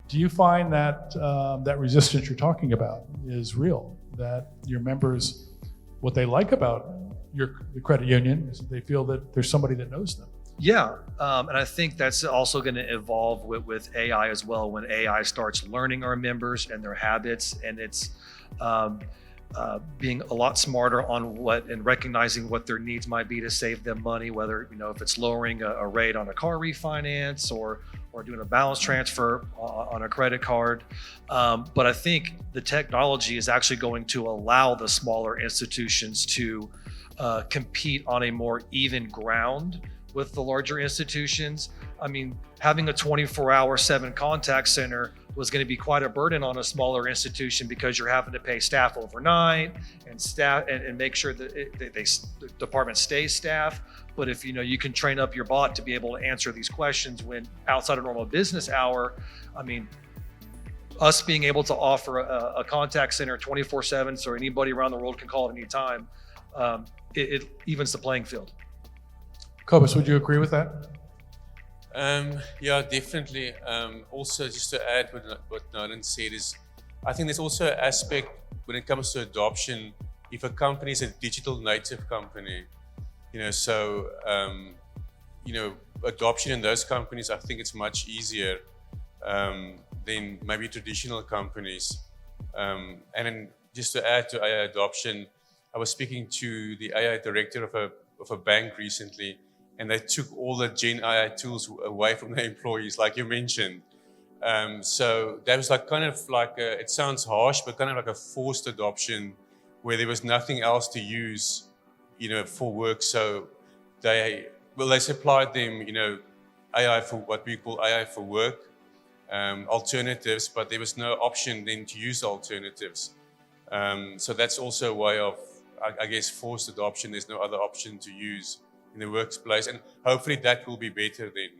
Do you find that that resistance you're talking about is real? That your members, what they like about the credit union is that they feel that there's somebody that knows them. Yeah, and I think that's also going to evolve with AI as well. When AI starts learning our members and their habits, and it's being a lot smarter on and recognizing what their needs might be to save them money, whether if it's lowering a rate on a car refinance or doing a balance transfer on a credit card. But I think the technology is actually going to allow the smaller institutions to compete on a more even ground with the larger institutions. I mean, having a 24-hour 7 contact center was going to be quite a burden on a smaller institution because you're having to pay staff overnight and make sure that the department stays staffed. But if you can train up your bot to be able to answer these questions when outside of normal business hour, I mean, us being able to offer a contact center 24/7 so anybody around the world can call at any time, it evens the playing field. Cobus, would you agree with that? Yeah, definitely. Also, just to add what Nolan said is, I think there's also an aspect when it comes to adoption. If a company is a digital native company, adoption in those companies, I think it's much easier than maybe traditional companies. And then just to add to AI adoption, I was speaking to the AI director of a bank recently, and they took all the Gen AI tools away from their employees, like you mentioned. So that was it sounds harsh, but kind of like a forced adoption where there was nothing else to use, for work. So they supplied them, AI for what we call AI for work, alternatives, but there was no option then to use alternatives. So that's also a way of, I guess, forced adoption. There's no other option to use in the workplace, and hopefully that will be better then.